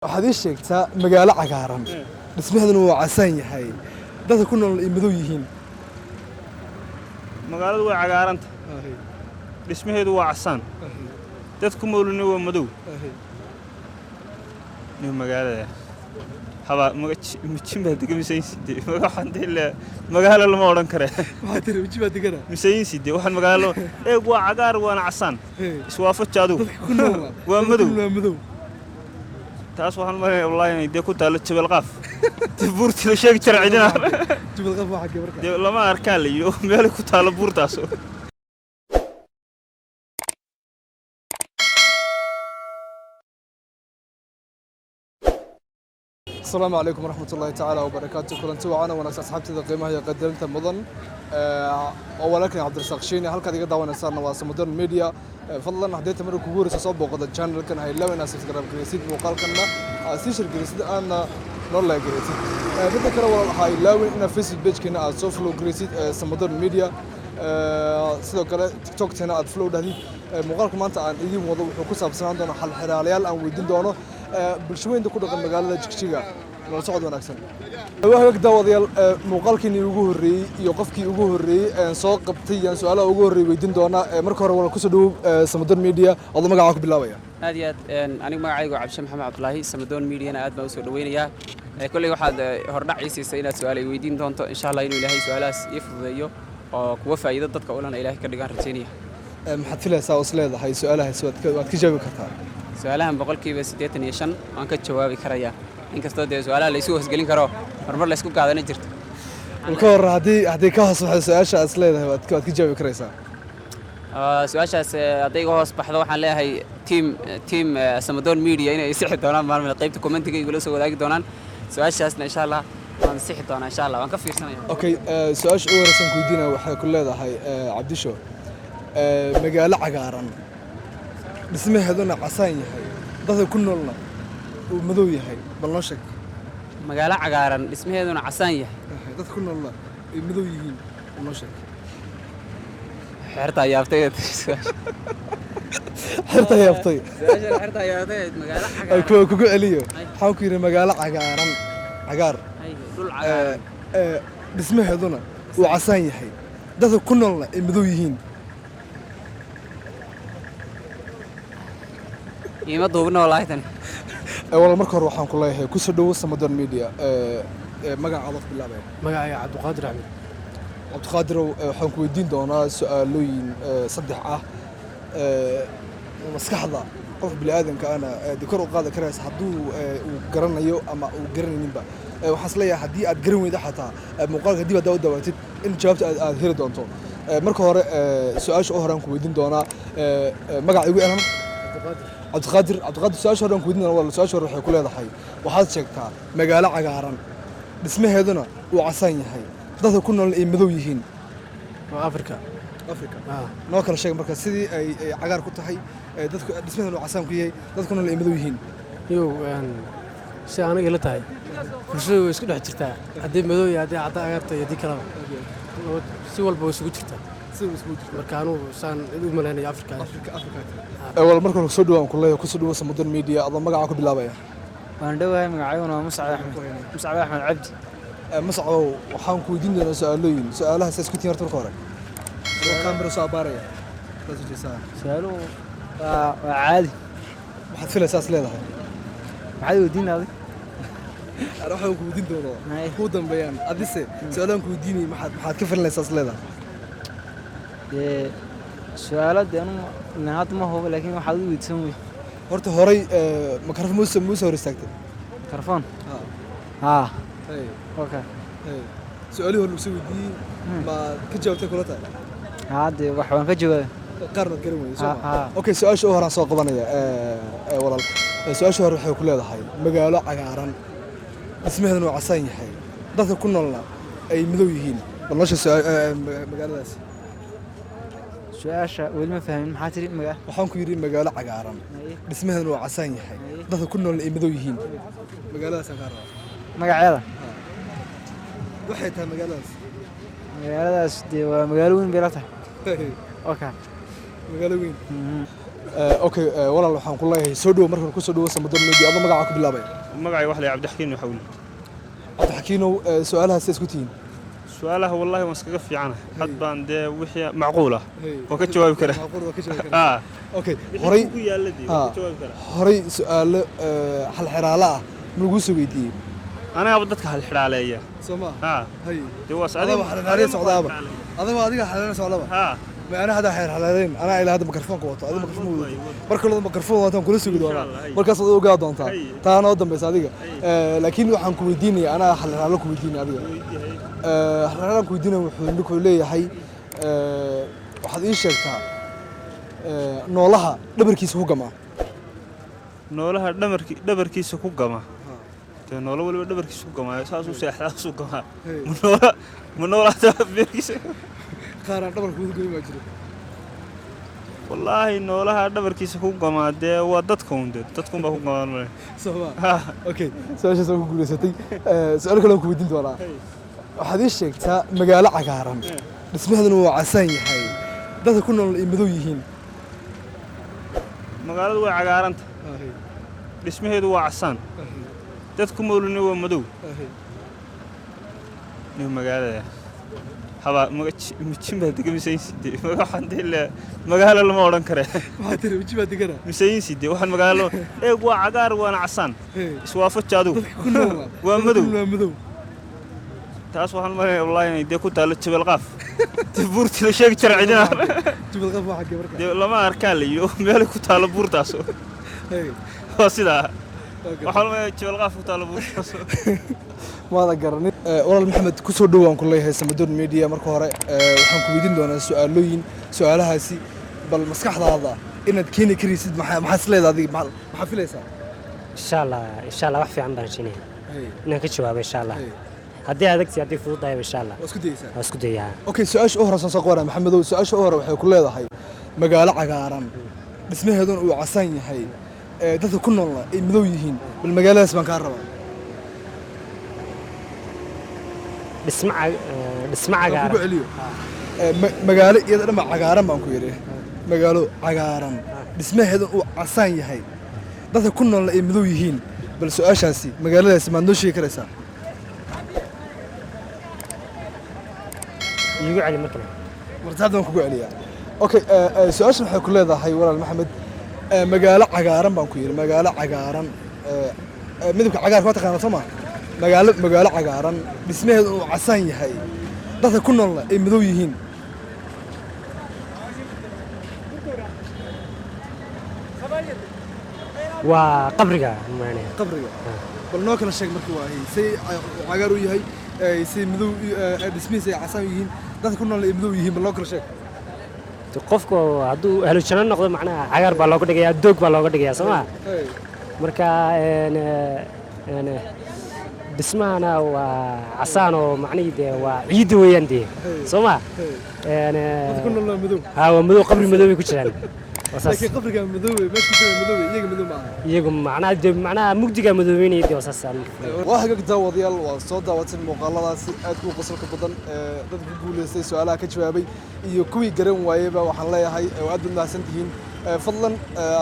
waxaad ii sheegtaa magaalo cagaaran dhismaheeduna waa casaan yahay dadka ku nool ay madow yihiin magaaladu way cagaaranta dhismaheedu waa casaan dadku mooluna waa madow ni magaalada haba mijin baa degan misaysidee waxaan dile magaalo lama oran kare waxa tiri mijin baa degan misaysidee waxaan magaalo eeg waa cagaar waana casaan iswaafajaadu waa madow taas waxaan maray wallahi inay ku taalo jabal qaaf buurti la sheeg jiray cidina jabal qaaf waxa gabarka lama arkaan liyo meel ku taalo buurtaas السلام عليكم ورحمة الله تعالى وبركاته كلنتي وعنا وناس أصحابتي قيمة هي قدرت مضن ولكن عبد الرزاق شيني هل كذا قدوا نصارنا واسمودرن ميديا فضلا هديت مرة كبور سصوب وقد الشانل كان هاي لو ناس تقرب كريسيد وقال كنا سيشر كريسيد أنا نولا كريسيد بدنا كنا هاي لو إن فيسبوك بيج كنا سوفلو كريسيد سمودرن ميديا sidoo kale TikTok-tana aad flow dhahdid muuqaalka maanta aan idin wado wuxuu ku saabsanaan doonaa xal xiraalayaal aan weydiin doono bulshooyinka ku dhaqan magaalada Jigjiga nala socod wanaagsan waxa dawadayaal muuqaalkii ugu horeeyay iyo qofkii ugu horeeyay aan soo qabtay aan su'aalaha ugu horeeyay weydiin doonaa marka hore wala ku soo dhaw Samadoon Media oo magaca ku bilaabaya aad iyo aad aniga magacaygu Cabdi Maxamed Cabdullaahi Samadoon Media aad baan u soo dhaweynayaa kulli waxaad hordhaciisay inaad su'aalo weydiin doonto insha Allah inuu Ilaahay su'aalahaas ii fududeeyo oo kuwa faa'iido dadka oo Ilaahay ka dhigan rajaynaya maxaad filaysaa oo isleedahay su'aalahaas waad ka jawaabi kartaa su'aalahan boqolkiiba 85 waan ka jawaabi karayaa inkastoo de su'aalaha la isku hoosgelin karo marmar la isku qaadan jirto ka hor hadii ka hoos baxdo su'aasha isleedahay waad ka jawaabi karaysaa su'aashaas haday ka hoos baxdo waxaan leeyahay team Samadoon Media inay sixi doonaan maalmaha qaybta commentiga igula soo wadaagi doonaan su'aashaasna insha Allah waan sixi doonaa insha Allah waan ka fiirsanayaa okay su'aasha ugu horeysan ku weydiinaa waxay ku leedahay Cabdisho magaalo cagaaran dhismaheeduna casaan yahay dadka ku noolna uu madow yahay bal noo sheeg magaalo cagaaran dhismaheeduna casaan yahay dadka ku noolna ay madow yihiin noo sheeg xirta yaabtay xirta yaabtay xirta yaabtay magaalo cagaaran kugu celiyo waxaan ku yiri magaalo cagaaran cagaar dhul cagaaran dhismaheeduna uu casaan yahay dadka ku noolna ay madow yihiin ima duubna wallahi tan wala marka hore waxaan ku leeyahay ku soo dhawo Samadoon Media magaca aad bilaabay magacayga Cabdiqaadir Axmed Cabdiqaadir waxaan ku weydiin doonaa su'aalooyin saddex ah maskaxda qof bini'aadamka ana dikor u qaada karaysa hadduu uu garanayo ama uu garanayninba waxaan isleeyahay haddii aad garan weydo xataa muuqaalka dib aad u daawatid in jawaabta aad heli doonto marka hore su'aasha oo hore aan ku weydiin doonaa magaca igu elan عبد القادر سؤال شهر كودنا والله سؤال شهر waxay ku leedahay waxaad sheegtaa magaalo cagaaran dhismaheeduna uu casaan yahay dadka ku nool ay madow yihiin waa Afrika noo kala sheeg marka sidii ay cagaar ku tahay dadku dhismaheeduna uu casaan ku yahay dadku ku nool ay madow yihiin iyo si aniga la tahay bulshadu way isku dhex jirtaa haddii madow iyo haddii cadda agaarta iyo haddii kalaba si walba way isugu jirtaa marka anu saan u maleynaya Afrika wala marka soo dhawaan kullay ku soo dhawo Samadoon Media adoo magaca ku bilaabaya waan dhawahay magacaygu waa Muscab Axmed Cabdi Muscab waxaan ku weydiin doonaa su'aalooyin su'aalaha saas ku tiirto marka hore kamera soo baaraya su'aaluhu waa caadi waxaad filaysaa leedahay maxaad weydiinaaday أنا أحب كودين دولا كودن بيان أديسة سؤالهم كوديني ما حد كيف الناس لذا سؤالات أنا نهات ما هو لكن ما حد يتسوي هرت هراي مكرف موسى ورستكت كرفان ها أي أوكي سؤالي هو المسوي دي ما كجاوبت كلها هذا وحنا كجوا قرن كريم أوكي سؤال شو هران سوق قبنا والله سؤال شو هروح كل هذا حي مقالة عقارن اسمه إنه عصاين حي ضغط كنا الله أي مذويين والله شو مقالة سؤال وين فاهمين محاتري مقال waxaan ku yiri magaalo cagaaran dhismaheedu waa casaan yahay dadka ku nool ay madow yihiin magaaladaas cagaaran magaceeda waxay tahay magaaladaas waa magaalo weyn bay la tahay okay magaalo weyn okay walaal waxaan ku leeyahay soo dhawo markaan ku soo dhawo Samadoon Media adoo magaca ku bilaabay magacay wax la Cabdixakiin waxa wili Cabdixakiinow su'aalahaas isku tiin su'aalaha wallahi waan iskaga fiicana had baan dee wixii macquul ah oo ka jawaabi kara okay horay ku yaaladii ka jawaabi kara horay su'aalo hal xiraala ah lagu soo weydiiyay anaga dadka hal xiraaleeya Soma hay dee waa adiga xiraaleey socdaaba adiga xiraaleey socdaaba ما أنا هذا حير حلالين أنا إلى هذا ميكروفون قوته هذا ميكروفون مركل هذا ميكروفون واتهم كل سوي دونا مركز هذا وقاعد أنت تانا قدام بس هذيك لكن وحن كويديني أنا حلال لكم كويديني هذيك حلال لكم كويديني وحنا كلية حي واحد إيش شرطها نولها دبركيس هو جماعة نولها دبركيس هو جماعة نولا ولا دبركيس هو جماعة ساسو سيح ساسو جماعة منولا دبركيس خارج دبر كويس قريب أجري والله نولها دبركيس هو جماعة ده ودتكم بهو جماعة سوا أوكي سؤال شو سووا كل ستي سؤالك لو كودين دولا واحد إيش شيء مجال عقارن اسمه هذا هو عساني حي ده كنا المذويين مجال هو عقارن اسمه هذا هو عسان dadku mooluna waa madow ni magaalada haba mijin baa degan misaysidee waxaan dile magaalo lama oran kare waxa tiri mijin baa degan misaysidee waxaan magaalo waa cagaar waana casaan iswaafajaadu waa madow taas waxaan maray wallahi inay ku taalo jabal qaaf buurti la sheeg jarcidina jabal qaaf waxa gabarka lama arkaan leeyo meel ku taalo buurtaas waa sidaa waxaan ma jabal qaaf ku taalo buurtaas ma la garanin walaal maxamed ku soo dhawaan ku leeyahay Samadoon Media marka hore waxaan ku weydiin doonaa su'aalahaasi bal maskaxdaada inaad keeni karisid maxaa isleedahay adiga maxaa filaysaa insha Allah wax fiican baan rajaynayaa inaan ka jawaabo insha Allah haddii adagti haddii fududahay insha Allah isku dayaa okay su'aasha u horeysan soo qoraa maxamedow su'aasha u hore waxay ku leedahay magaalo cagaaran dhismaheedan uu casaan yahay dadka ku nool ay madow yihiin bal magaaladaas baan ka rabaa dhisma cagaaran magaalo iyada dhanba cagaaran baan ku yidhi magaalo cagaaran dhismaheedan uu casaan yahay dadka ku nool ay madow yihiin bal su'aashaasi magaaladaasi maad noo sheegi karaysaa igu celi markale martaadaan kugu celiyaa okay su'aashan waxay ku leedahay walaal maxamed magaalo cagaaran baan ku yiri magaalo cagaaran midabka cagaarka waa taqaanaa soo ma magaalo cagaaran dhismaheedu uu casaan yahay dadka ku nool ay madow yihiin waa qabriga bal noo kala sheeg markii waa say cagaar u yahay say madow dhismihiisa ay casaan yihiin dadka ku nool ay madow yihiin bal noo kala sheeg qofku hadduu ahlu janno noqdo macnaha cagaar baa looga dhigayaa doog baa looga dhigayaa soo ma marka dhismahana waa casaan oo macnihii dee waa ciidda weeyaan dee soo ma waa madow qabri madow bay ku jiraan laakiin qabriga madow meesha ku jira madow iyaga madow ma aha iyagu macnaha mugdiga madoobeynaya dee wasaasaan waa hagaag daawadayaal waa soo daawatay muuqaaladaasi aad u qosolka badan dad ku guuleystay su'aalaha ka jawaabay iyo kuwii garan waayayba waxaan leeyahay aad baad mahadsantihiin fadlan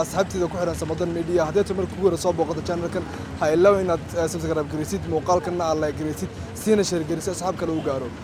asxaabteeda ku xiran Samadoon Media haddii aad markii ugu hore soo booqato channelkan ha ilaaw inaad subscribe gareysid muuqaalkana alla gareysid siina share gareysid asxaab kale u gaaro